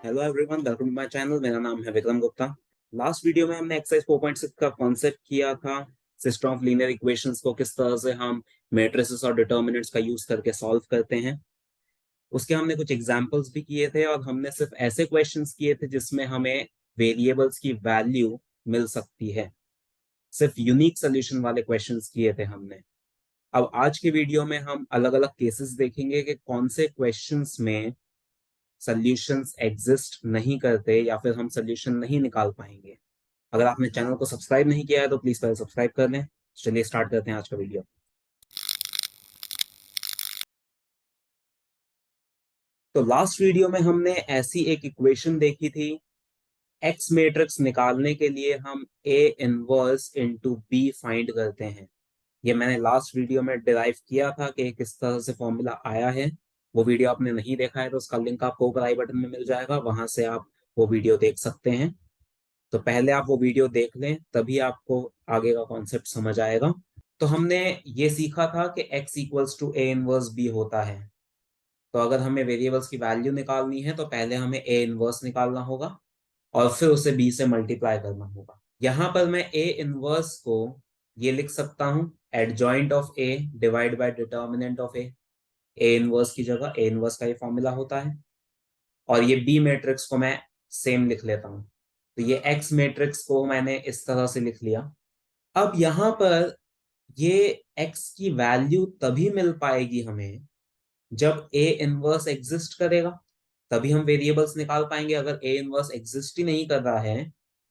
Hello everyone, welcome to my channel. मेरा नाम है विक्रम गुप्ता। लास्ट वीडियो में हमने एक्सरसाइज 4.6 का कॉन्सेप्ट किया था। सिस्टम ऑफ लीनियर इक्वेशंस को किस तरह से हम मैट्रिसेस और डिटर्मिनेंट्स का यूज करके सॉल्व करते हैं। उसके हमने कुछ एग्जांपल्स भी किए थे और हमने सिर्फ ऐसे क्वेश्चंस किए थे जिसमें हमें वेरिएबल्स की वैल्यू मिल सकती है। सिर्फ यूनिक सोल्यूशन वाले क्वेश्चंस किए थे हमने। अब आज के वीडियो में हम अलग अलग केसेस देखेंगे कि कौन से क्वेश्चंस में सॉल्यूशंस एग्जिस्ट नहीं करते या फिर हम सॉल्यूशन नहीं निकाल पाएंगे। अगर आपने चैनल को सब्सक्राइब नहीं किया है तो प्लीज पहले सब्सक्राइब कर लें। चलिए स्टार्ट करते हैं आज का वीडियो। तो लास्ट वीडियो में हमने ऐसी एक इक्वेशन देखी थी। एक्स मैट्रिक्स निकालने के लिए हम A inverse into B find करते हैं। ये मैंने लास्ट वीडियो में डिराइव किया था कि किस तरह से फॉर्मूला आया है। वो वीडियो आपने नहीं देखा है तो उसका लिंक आपको ऊपर आई बटन में मिल जाएगा, वहां से आप वो वीडियो देख सकते हैं। तो पहले आप वो वीडियो देख लें, तभी आपको आगे का कॉन्सेप्ट समझ आएगा। तो हमने ये सीखा था कि x equals to A inverse B होता है। तो अगर हमें वेरिएबल्स की वैल्यू निकालनी है तो पहले हमें ए इनवर्स निकालना होगा और फिर उसे b से मल्टीप्लाई करना होगा। यहाँ पर मैं ए इनवर्स को ये लिख सकता हूँ, adjoint of A divide by determinant of A. A inverse की जगह ए इनवर्स का ये फॉर्मूला होता है। और ये बी मैट्रिक्स को मैं सेम लिख लेता हूँ। तो ये एक्स मैट्रिक्स को मैंने इस तरह से लिख लिया। अब यहाँ पर ये एक्स की वैल्यू तभी मिल पाएगी हमें जब ए इनवर्स एग्जिस्ट करेगा, तभी हम वेरिएबल्स निकाल पाएंगे। अगर ए इनवर्स एग्जिस्ट ही नहीं कर रहा है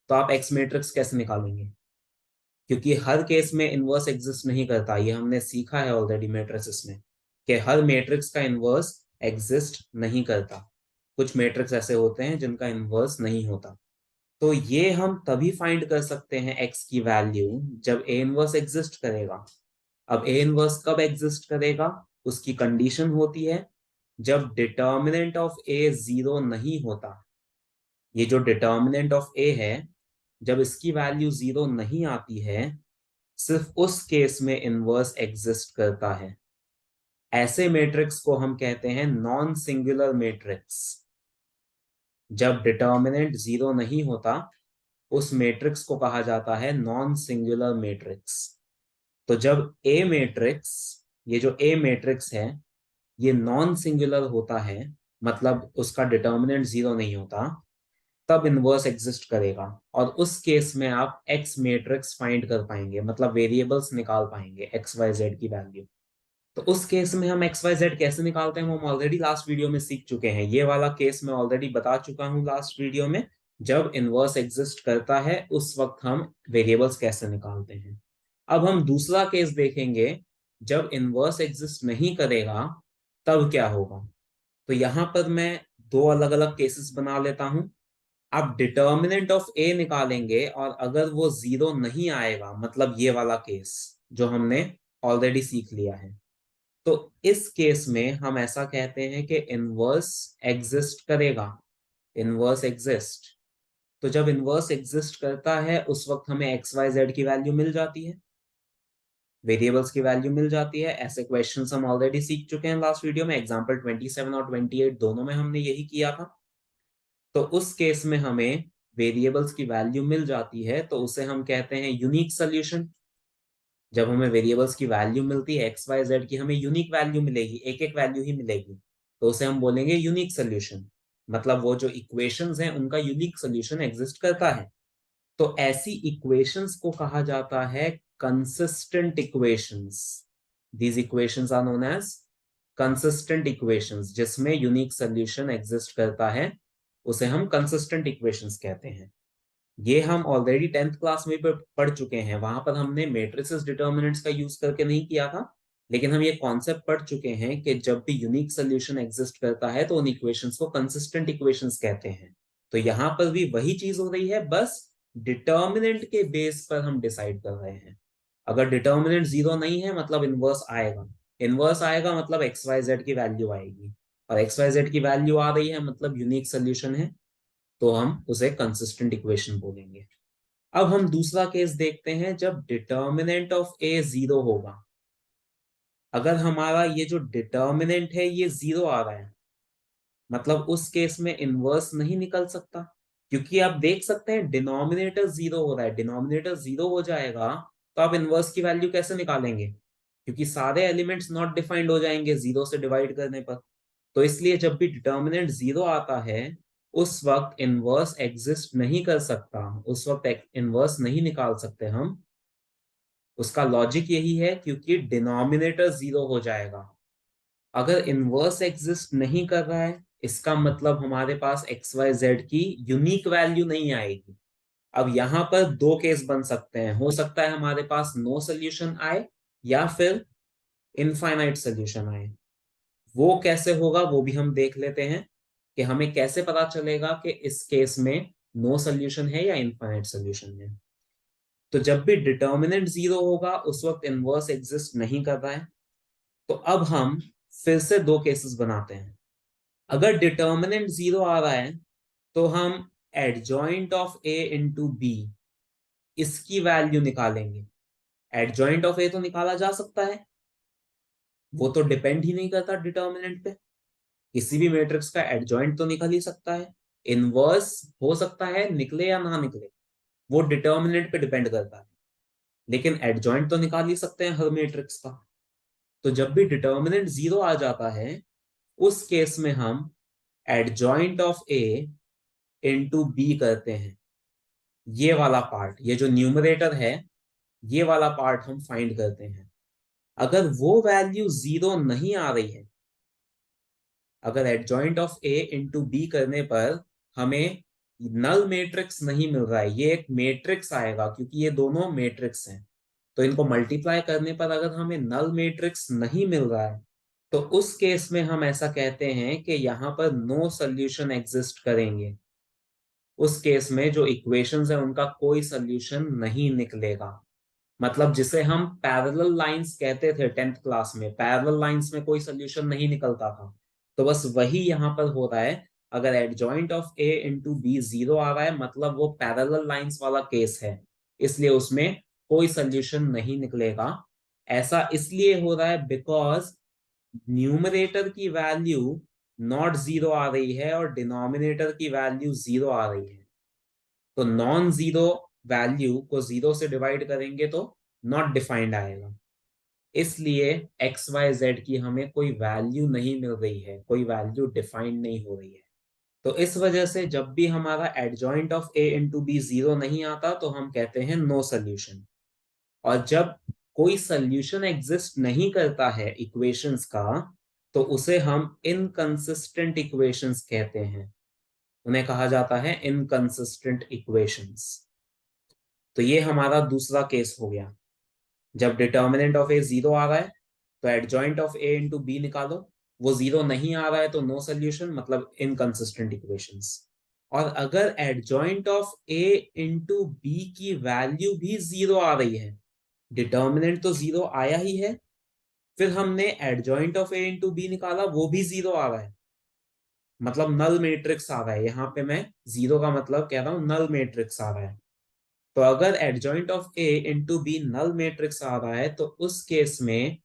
तो आप एक्स मैट्रिक्स कैसे निकालेंगे? क्योंकि हर केस में इनवर्स एग्जिस्ट नहीं करता। ये हमने सीखा है ऑलरेडी मैट्रिसेस में कि हर मैट्रिक्स का इनवर्स एग्जिस्ट नहीं करता। कुछ मैट्रिक्स ऐसे होते हैं जिनका इनवर्स नहीं होता। तो ये हम तभी फाइंड कर सकते हैं एक्स की वैल्यू जब ए इनवर्स एग्जिस्ट करेगा। अब ए इनवर्स कब एग्जिस्ट करेगा? उसकी कंडीशन होती है जब डिटर्मिनेंट ऑफ ए जीरो नहीं होता। ये जो डिटर्मिनेंट ऑफ ए है, जब इसकी वैल्यू जीरो नहीं आती है, सिर्फ उस केस में इनवर्स एग्जिस्ट करता है। ऐसे मैट्रिक्स को हम कहते हैं नॉन सिंगुलर मैट्रिक्स। जब डिटर्मिनेंट जीरो नहीं होता, उस मैट्रिक्स को कहा जाता है नॉन सिंगुलर मैट्रिक्स। तो जब ए मैट्रिक्स, ये जो ए मैट्रिक्स है, ये नॉन सिंगुलर होता है, मतलब उसका डिटर्मिनेंट जीरो नहीं होता, तब इनवर्स एग्जिस्ट करेगा। और उस केस में आप एक्स मैट्रिक्स फाइंड कर पाएंगे, मतलब वेरिएबल्स निकाल पाएंगे एक्स वाई जेड की वैल्यू। तो उस केस में हम एक्स वाई जेड कैसे निकालते हैं वो हम ऑलरेडी लास्ट वीडियो में सीख चुके हैं। ये वाला केस मैं ऑलरेडी बता चुका हूँ लास्ट वीडियो में। जब इनवर्स एग्जिस्ट करता है उस वक्त हम वेरिएबल्स कैसे निकालते हैं। अब हम दूसरा केस देखेंगे, जब इनवर्स एग्जिस्ट नहीं करेगा तब क्या होगा। तो यहां पर मैं दो अलग अलग केसेस बना लेता हूं। आप डिटर्मिनेंट ऑफ ए निकालेंगे और अगर वो जीरो नहीं आएगा, मतलब ये वाला केस जो हमने ऑलरेडी सीख लिया है, तो इस केस में हम ऐसा कहते हैं कि इनवर्स एग्जिस्ट करेगा। Inverse exist. तो जब इनवर्स एग्जिस्ट करता है उस वक्त हमें एक्स वाई जेड की वैल्यू मिल जाती है, वेरिएबल्स की वैल्यू मिल जाती है। ऐसे क्वेश्चंस हम ऑलरेडी सीख चुके हैं लास्ट वीडियो में। एग्जांपल 27 और 28 दोनों में हमने यही किया था। तो उस केस में हमें वेरिएबल्स की वैल्यू मिल जाती है, तो उसे हम कहते हैं यूनिक सोल्यूशन। जब हमें वेरिएबल्स की वैल्यू मिलती है एक्स वाई जेड की, हमें यूनिक वैल्यू मिलेगी, एक एक वैल्यू ही मिलेगी, तो उसे हम बोलेंगे यूनिक सोल्यूशन। मतलब वो जो इक्वेशंस हैं उनका यूनिक सोल्यूशन एग्जिस्ट करता है। तो ऐसी इक्वेशंस को कहा जाता है consistent equations. These equations are known as consistent equations. जिसमें यूनिक सोल्यूशन एग्जिस्ट करता है उसे हम कंसिस्टेंट इक्वेशंस कहते हैं। ये हम ऑलरेडी 10th क्लास में पढ़ चुके हैं। वहां पर हमने मैट्रिसेस डिटर्मिनेंट्स का यूज करके नहीं किया था, लेकिन हम ये कॉन्सेप्ट पढ़ चुके हैं कि जब भी यूनिक सोल्यूशन एग्जिस्ट करता है तो उन इक्वेशंस को कंसिस्टेंट इक्वेशंस कहते हैं। तो यहाँ पर भी वही चीज हो रही है, बस डिटर्मिनेंट के बेस पर हम डिसाइड कर रहे हैं। अगर डिटर्मिनेंट जीरो नहीं है मतलब इनवर्स आएगा। इनवर्स आएगा मतलब एक्स वाई जेड की वैल्यू आएगी, और एक्स वाई जेड की वैल्यू आ रही है मतलब यूनिक सोल्यूशन है, तो हम उसे कंसिस्टेंट इक्वेशन बोलेंगे। अब हम दूसरा केस देखते हैं, जब डिटर्मिनेंट ऑफ ए जीरो होगा। अगर हमारा ये जो डिटर्मिनेंट है ये जीरो आ रहा है, मतलब उस केस में इनवर्स नहीं निकल सकता, क्योंकि आप देख सकते हैं डिनोमिनेटर जीरो हो रहा है, डिनोमिनेटर जीरो हो जाएगा तो आप इनवर्स की वैल्यू कैसे निकालेंगे, क्योंकि सारे एलिमेंट्स नॉट डिफाइंड हो जाएंगे जीरो से डिवाइड करने पर। तो इसलिए जब भी डिटर्मिनेंट जीरो आता है उस वक्त इनवर्स एग्जिस्ट नहीं कर सकता, उस वक्त इनवर्स नहीं निकाल सकते हम। उसका लॉजिक यही है क्योंकि डिनोमिनेटर जीरो हो जाएगा। अगर इनवर्स एग्जिस्ट नहीं कर रहा है इसका मतलब हमारे पास एक्स वाई जेड की यूनिक वैल्यू नहीं आएगी। अब यहां पर दो केस बन सकते हैं, हो सकता है हमारे पास नो सोल्यूशन आए या फिर इनफाइनाइट सोल्यूशन आए। वो कैसे होगा वो भी हम देख लेते हैं कि हमें कैसे पता चलेगा कि इस केस में नो सोल्यूशन है या इनफाइनाइट सोल्यूशन है। तो जब भी डिटर्मिनेंट जीरो होगा उस वक्त इनवर्स एग्जिस्ट नहीं कर रहा है। तो अब हम फिर से दो केसेस बनाते हैं। अगर डिटर्मिनेंट जीरो आ रहा है तो हम adjoint of A into B इसकी वैल्यू निकालेंगे। एडजॉइंट ऑफ ए तो निकाला जा सकता है, वो तो डिपेंड ही नहीं करता डिटर्मिनेंट पे। किसी भी मैट्रिक्स का एडजॉइंट तो निकल ही सकता है। इनवर्स हो सकता है निकले या ना निकले, वो डिटर्मिनेंट पे डिपेंड करता है, लेकिन एडजॉइंट तो निकाल ही सकते हैं हर मैट्रिक्स का। तो जब भी डिटर्मिनेंट जीरो आ जाता है उस केस में हम adjoint of A into B करते हैं। ये वाला पार्ट, ये जो न्यूमरेटर है, ये वाला पार्ट हम फाइंड करते हैं। अगर वो वैल्यू जीरो नहीं आ रही है, अगर adjoint of A into B करने पर हमें नल मैट्रिक्स नहीं मिल रहा है, ये एक मैट्रिक्स आएगा क्योंकि ये दोनों मैट्रिक्स हैं, तो इनको मल्टीप्लाई करने पर अगर हमें नल मैट्रिक्स नहीं मिल रहा है तो उस केस में हम ऐसा कहते हैं कि यहाँ पर नो सोल्यूशन एग्जिस्ट करेंगे। उस केस में जो इक्वेशंस है उनका कोई सोल्यूशन नहीं निकलेगा। मतलब जिसे हम पैरेलल लाइंस कहते थे 10th क्लास में, पैरेलल लाइंस में कोई सोल्यूशन नहीं निकलता था, तो बस वही यहाँ पर हो रहा है। अगर adjoint of A into B zero आ रहा है मतलब वो पैरेलल लाइंस वाला केस है, इसलिए उसमें कोई सोल्यूशन नहीं निकलेगा। ऐसा इसलिए हो रहा है बिकॉज न्यूमरेटर की वैल्यू नॉट जीरो आ रही है और डिनोमिनेटर की वैल्यू जीरो आ रही है। तो नॉन जीरो वैल्यू को जीरो से डिवाइड करेंगे तो नॉट डिफाइंड आएगा, इसलिए एक्स वाई जेड की हमें कोई वैल्यू नहीं मिल रही है, कोई वैल्यू डिफाइंड नहीं हो रही है। तो इस वजह से जब भी हमारा adjoint of A into B zero नहीं आता तो हम कहते हैं नो सोल्यूशन। और जब कोई सोल्यूशन एग्जिस्ट नहीं करता है इक्वेशंस का तो उसे हम इनकंसिस्टेंट इक्वेशंस कहते हैं, उन्हें कहा जाता है इनकंसिस्टेंट इक्वेशंस। तो ये हमारा दूसरा केस हो गया। जब डिटर्मिनेंट ऑफ ए जीरो आ रहा है तो adjoint of A into B निकालो, वो जीरो नहीं आ रहा है तो नो सोल्यूशन, मतलब इनकंसिस्टेंट इक्वेशंस। और अगर adjoint of A into B की वैल्यू भी जीरो आ रही है, डिटर्मिनेंट तो जीरो आया ही है, फिर हमने adjoint of A into B निकाला वो भी जीरो आ रहा है, मतलब नल मैट्रिक्स आ रहा है। यहाँ पे मैं जीरो का मतलब कह रहा हूँ नल मैट्रिक्स आ रहा है। तो अगर adjoint of A into B null matrix आ रहा है तो उस केस में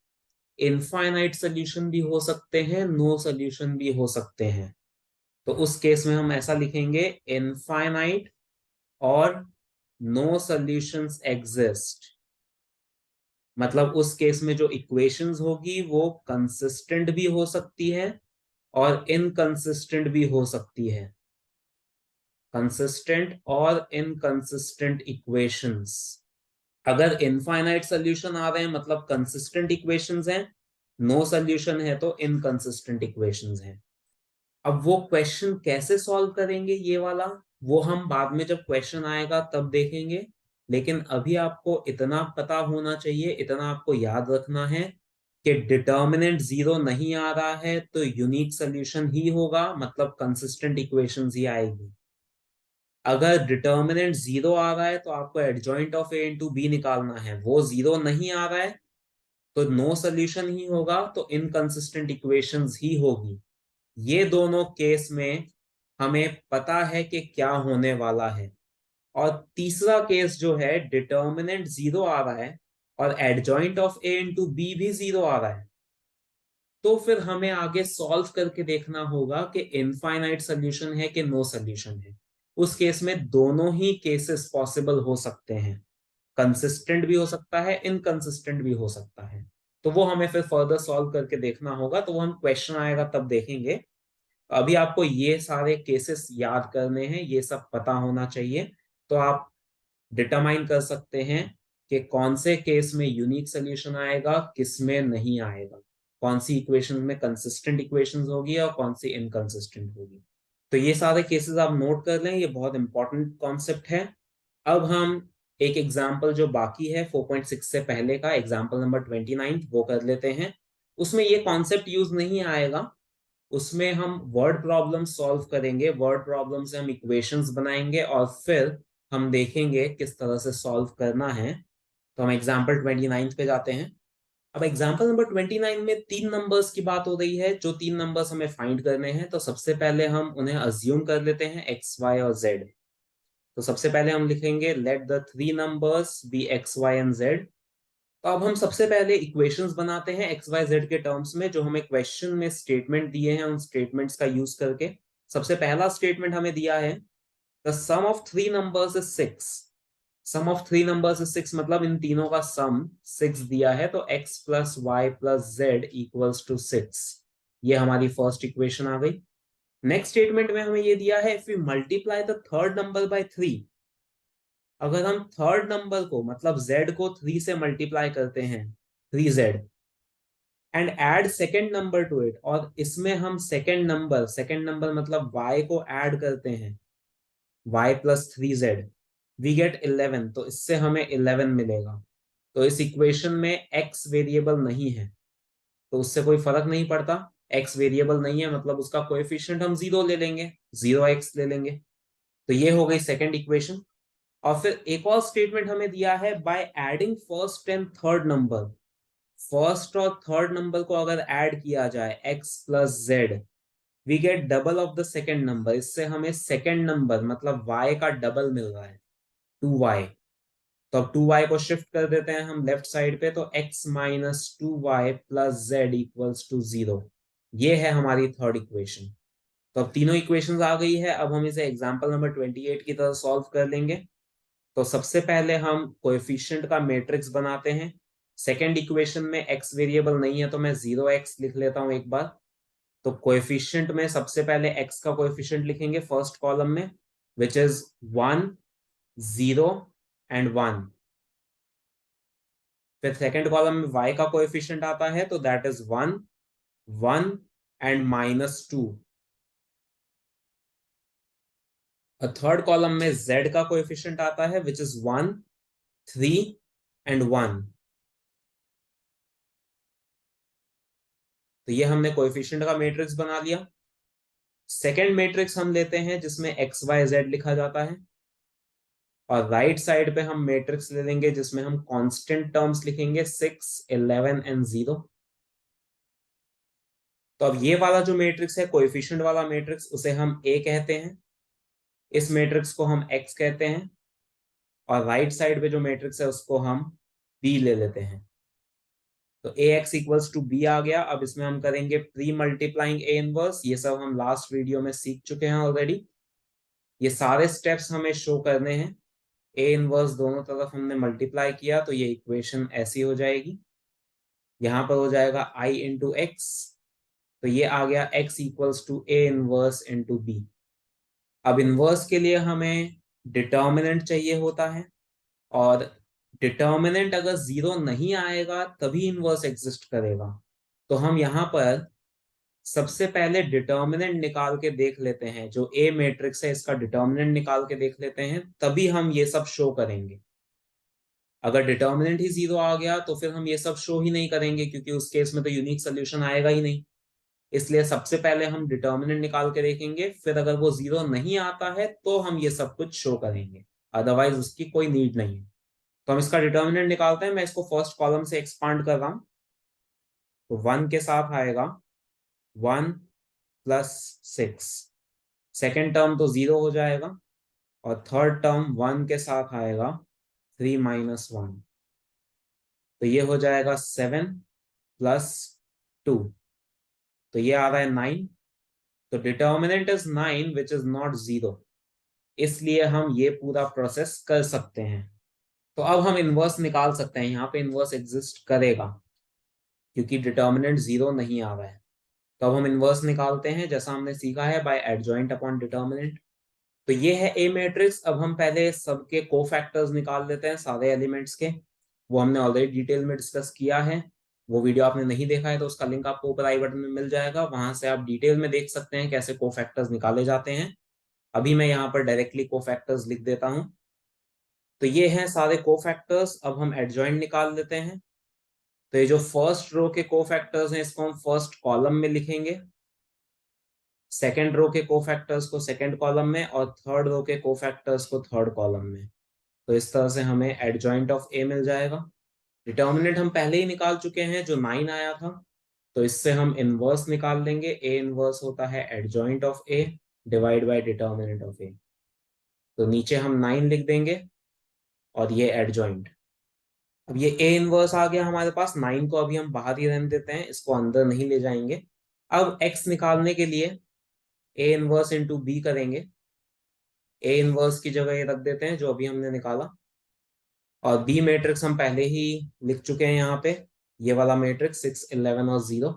इनफाइनाइट सोल्यूशन भी हो सकते हैं, नो सोल्यूशन भी हो सकते हैं। तो उस केस में हम ऐसा लिखेंगे इनफाइनाइट और नो सोल्यूशंस एग्जिस्ट। मतलब उस केस में जो इक्वेशंस होगी वो कंसिस्टेंट भी हो सकती है और इनकंसिस्टेंट भी हो सकती है। कंसिस्टेंट और इनकंसिस्टेंट इक्वेशंस। अगर इनफाइनाइट सोल्यूशन आ रहे हैं मतलब कंसिस्टेंट इक्वेशंस हैं, नो सोल्यूशन है तो इनकंसिस्टेंट इक्वेशंस हैं। अब वो क्वेश्चन कैसे सॉल्व करेंगे ये वाला, वो हम बाद में जब क्वेश्चन आएगा तब देखेंगे। लेकिन अभी आपको इतना पता होना चाहिए, इतना आपको याद रखना है कि डिटर्मिनेंट जीरो नहीं आ रहा है तो यूनिक सोल्यूशन ही होगा, मतलब कंसिस्टेंट इक्वेशंस ही आएगी। अगर डिटर्मिनेंट जीरो आ रहा है तो आपको adjoint of A into B निकालना है, वो जीरो नहीं आ रहा है तो नो सोल्यूशन ही होगा, तो इनकंसिस्टेंट इक्वेशंस ही होगी। ये दोनों केस में हमें पता है कि क्या होने वाला है। और तीसरा केस जो है डिटर्मिनेंट जीरो आ रहा है और adjoint of A into B भी जीरो आ रहा है, तो फिर हमें आगे सॉल्व करके देखना होगा कि इनफाइनाइट सोल्यूशन है कि नो सोल्यूशन है। उस केस में दोनों ही केसेस पॉसिबल हो सकते हैं, कंसिस्टेंट भी हो सकता है, इनकंसिस्टेंट भी हो सकता है। तो वो हमें फिर फर्दर सॉल्व करके देखना होगा, तो वो हम क्वेश्चन आएगा तब देखेंगे। अभी आपको ये सारे केसेस याद करने हैं, ये सब पता होना चाहिए, तो आप डिटरमाइन कर सकते हैं कि कौन से केस में यूनिक सोल्यूशन आएगा, किस में नहीं आएगा, कौन सी इक्वेशन में कंसिस्टेंट इक्वेशंस होगी और कौन सी इनकंसिस्टेंट होगी। तो ये सारे केसेस आप नोट कर लें, ये बहुत इंपॉर्टेंट कॉन्सेप्ट है। अब हम एक एग्जाम्पल जो बाकी है 4.6 से पहले का, एग्जाम्पल नंबर 29 वो कर लेते हैं। उसमें ये कॉन्सेप्ट यूज नहीं आएगा, उसमें हम वर्ड प्रॉब्लम सॉल्व करेंगे, वर्ड प्रॉब्लम से हम इक्वेशंस बनाएंगे और फिर हम देखेंगे किस तरह से सॉल्व करना है। तो हम एग्जाम्पल 29 पे जाते हैं। अब एग्जाम्पल नंबर 29 में तीन नंबर्स की बात हो रही है, जो तीन नंबर्स हमें फाइंड करने हैं। तो सबसे पहले हम उन्हें अज्यूम कर लेते हैं, एक्स वाई और जेड। तो सबसे पहले हम लिखेंगे let the three numbers be x y and z. तो अब हम सबसे पहले इक्वेशंस बनाते हैं एक्स वाई जेड के टर्म्स में, जो हमें क्वेश्चन में स्टेटमेंट दिए हैं, उन स्टेटमेंट्स का यूज करके। सबसे पहला स्टेटमेंट हमें दिया है the sum of three numbers is six. Sum of three numbers is six, मतलब इन तीनों का सम सिक्स दिया है, तो x plus y plus z equals to six. ये हमारी फर्स्ट इक्वेशन आ गई। नेक्स्ट स्टेटमेंट में हमें ये दिया है if we multiply the third number by three. अगर हम थर्ड नंबर को मतलब z को 3 से मल्टीप्लाई करते हैं, 3z, and add second number two it, और इसमें हम सेकेंड नंबर मतलब y को ऐड करते हैं, y plus 3z, we get 11। तो इससे हमें 11 मिलेगा। तो इस इक्वेशन में x वेरिएबल नहीं है, तो उससे कोई फर्क नहीं पड़ता। x वेरिएबल नहीं है मतलब उसका कोएफिशिएंट हम जीरो ले लेंगे, 0x ले लेंगे। तो ये हो गई सेकेंड इक्वेशन। और फिर एक और स्टेटमेंट हमें दिया है by adding first and third number. First और थर्ड नंबर को अगर ऐड किया जाए x plus z, we get double of the second number. इससे हमें सेकेंड नंबर मतलब y का डबल मिल रहा है, 2y। तो अब 2y को शिफ्ट कर देते हैं हम लेफ्ट साइड पे, तो x minus 2y plus z equals to zero. ये है हमारी थर्ड इक्वेशन। तो अब तीनों इक्वेशंस आ गई है। अब हम इसे एग्जांपल नंबर 28 की तरह सॉल्व कर लेंगे। तो सबसे पहले हम कोएफिशिएंट का मैट्रिक्स बनाते हैं। सेकेंड इक्वेशन में x वेरिएबल नहीं है, तो मैं 0x लिख लेता हूं एक बार। तो कोएफिशिएंट में सबसे पहले x का कोएफिशिएंट लिखेंगे फर्स्ट कॉलम में, विच इज 1, 0 एंड 1। फिर सेकेंड कॉलम में y का कोएफिशिएंट आता है, तो दैट इज 1, 1 एंड माइनस 2। और थर्ड कॉलम में z का कोएफिशिएंट आता है, विच इज 1, 3 एंड 1। तो ये हमने कोएफिशिएंट का मैट्रिक्स बना लिया। सेकेंड मैट्रिक्स हम लेते हैं जिसमें एक्स वाई जेड लिखा जाता है, और राइट साइड पे हम मैट्रिक्स ले लेंगे जिसमें हम कांस्टेंट टर्म्स लिखेंगे, 6, 11 एंड 0। तो अब ये वाला जो मैट्रिक्स है, कोएफिशिएंट वाला मैट्रिक्स, उसे हम ए कहते हैं। इस मैट्रिक्स को हम एक्स कहते हैं, और राइट साइड पे जो मैट्रिक्स है उसको हम बी ले लेते हैं। तो ए एक्स इक्वल्स टू बी आ गया। अब इसमें हम करेंगे प्री मल्टीप्लाइंग ए इनवर्स। ये सब हम लास्ट वीडियो में सीख चुके हैं ऑलरेडी। ये सारे स्टेप्स हमें शो करने हैं। ए इनवर्स दोनों तरफ हमने मल्टीप्लाई किया, तो ये इक्वेशन ऐसी हो जाएगी। यहां पर हो जाएगा आई इंटू एक्स, तो ये आ गया x equals to A inverse into B. अब इनवर्स के लिए हमें डिटर्मिनेंट चाहिए होता है, और डिटर्मिनेंट अगर जीरो नहीं आएगा तभी इनवर्स एग्जिस्ट करेगा। तो हम यहाँ पर सबसे पहले डिटर्मिनेंट निकाल के देख लेते हैं, जो ए मैट्रिक्स है इसका डिटर्मिनेंट निकाल के देख लेते हैं, तभी हम ये सब शो करेंगे। अगर डिटर्मिनेंट ही जीरो आ गया तो फिर हम ये सब शो ही नहीं करेंगे, क्योंकि उस केस में तो यूनिक सोल्यूशन आएगा ही नहीं। इसलिए सबसे पहले हम डिटर्मिनेंट निकाल के देखेंगे, फिर अगर वो जीरो नहीं आता है तो हम ये सब कुछ शो करेंगे, अदरवाइज उसकी कोई नीड नहीं है। तो हम इसका डिटर्मिनेंट निकालते हैं। मैं इसको फर्स्ट कॉलम से एक्सपांड कर रहा हूं। तो 1 के साथ आएगा 1 प्लस 6, सेकेंड टर्म तो जीरो हो जाएगा, और थर्ड टर्म 1 के साथ आएगा 3 माइनस 1। तो ये हो जाएगा 7 प्लस 2। तो ये आ रहा है 9, तो determinant is 9 which is not 0, इसलिए हम ये पूरा प्रोसेस कर सकते हैं। तो अब हम इनवर्स निकाल सकते हैं, यहाँ पे इनवर्स एग्जिस्ट करेगा क्योंकि डिटर्मिनेंट 0 नहीं आ रहा है। तो अब हम इनवर्स निकालते हैं जैसा हमने सीखा है, बाय एडजॉइंट अपॉन डिटर्मिनेंट। तो ये है ए मैट्रिक्स। अब हम पहले सबके कोफैक्टर्स निकाल लेते हैं सारे एलिमेंट्स के, वो हमने ऑलरेडी डिटेल में डिस्कस किया है। वो वीडियो आपने नहीं देखा है तो उसका लिंक आपको ऊपर आई बटन में मिल जाएगा, वहां से आप डिटेल में देख सकते हैं कैसे कोफैक्टर्स निकाले जाते हैं। अभी मैं यहाँ पर डायरेक्टली कोफैक्टर्स लिख देता हूँ। तो ये हैं सारे कोफैक्टर्स। अब हम एडजॉइंट निकाल लेते हैं। तो ये जो फर्स्ट रो के कोफैक्टर्स हैं इसको हम फर्स्ट कॉलम में लिखेंगे, सेकेंड रो के कोफैक्टर्स को सेकेंड कॉलम में, और थर्ड रो के कोफैक्टर्स को थर्ड कॉलम में। तो इस तरह से हमें एडजॉइंट ऑफ ए मिल जाएगा। डिटर्मिनेंट हम पहले ही निकाल चुके हैं जो 9 आया था, तो इससे हम इनवर्स निकाल लेंगे। ए इनवर्स होता है adjoint of A divide by determinant of A. तो नीचे हम 9 लिख देंगे और ये एडजॉइंट। अब ये ए इनवर्स आ गया हमारे पास। 9 को अभी हम बाहर ही रहने देते हैं, इसको अंदर नहीं ले जाएंगे। अब एक्स निकालने के लिए ए इनवर्स इंटू बी करेंगे। ए इनवर्स की जगह ये रख देते हैं जो अभी हमने निकाला, और बी मैट्रिक्स हम पहले ही लिख चुके हैं यहाँ पे, ये वाला मैट्रिक्स 6, 11 और 0।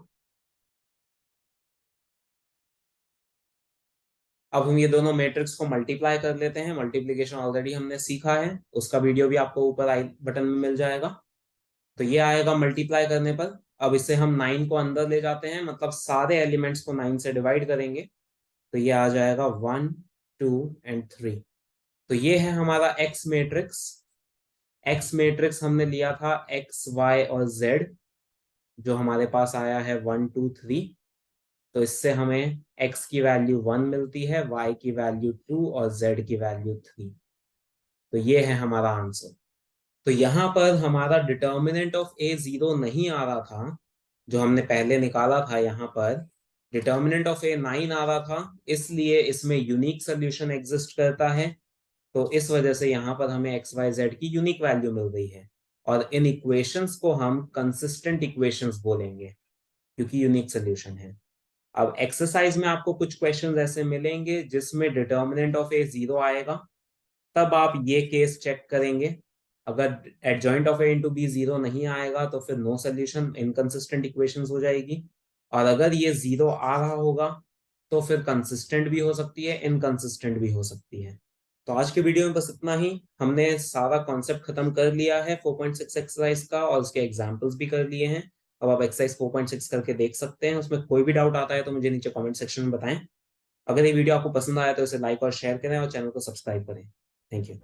अब हम ये दोनों मैट्रिक्स को मल्टीप्लाई कर लेते हैं। मल्टीप्लीकेशन ऑलरेडी हमने सीखा है, उसका वीडियो भी आपको ऊपर आई बटन में मिल जाएगा। तो ये आएगा मल्टीप्लाई करने पर। अब इससे हम 9 को अंदर ले जाते हैं, मतलब सारे एलिमेंट्स को 9 से डिवाइड करेंगे। तो ये आ जाएगा 1, 2 एंड 3। तो ये है हमारा एक्स मैट्रिक्स। एक्स मैट्रिक्स हमने लिया था एक्स, वाई और जेड, जो हमारे पास आया है 1, 2, 3। तो इससे हमें x की वैल्यू 1 मिलती है, y की वैल्यू 2 और z की वैल्यू 3। तो ये है हमारा आंसर। तो यहाँ पर हमारा डिटर्मिनेंट ऑफ ए 0 नहीं आ रहा था जो हमने पहले निकाला था। यहाँ पर डिटर्मिनेंट ऑफ ए 9 आ रहा था, इसलिए इसमें यूनिक सोल्यूशन एग्जिस्ट करता है। तो इस वजह से यहाँ पर हमें एक्स वाई जेड की यूनिक वैल्यू मिल रही है, और इन इक्वेशंस को हम कंसिस्टेंट इक्वेशंस बोलेंगे क्योंकि यूनिक सोल्यूशन है। अब एक्सरसाइज में आपको कुछ क्वेश्चंस ऐसे मिलेंगे जिसमें डिटर्मिनेंट ऑफ ए 0 आएगा, तब आप ये केस चेक करेंगे। अगर adjoint of A into B 0 नहीं आएगा तो फिर नो सोल्यूशन, इनकंसिस्टेंट इक्वेशंस हो जाएगी। और अगर ये 0 आ रहा होगा तो फिर कंसिस्टेंट भी हो सकती है, इनकंसिस्टेंट भी हो सकती है। तो आज के वीडियो में बस इतना ही। हमने सारा कॉन्सेप्ट खत्म कर लिया है 4.6 एक्सरसाइज का, और उसके एग्जाम्पल्स भी कर लिए हैं। अब आप एक्सरसाइज 4.6 करके देख सकते हैं। उसमें कोई भी डाउट आता है तो मुझे नीचे कमेंट सेक्शन में बताएं। अगर ये वीडियो आपको पसंद आया तो इसे लाइक और शेयर करें और चैनल को सब्सक्राइब करें। Thank you.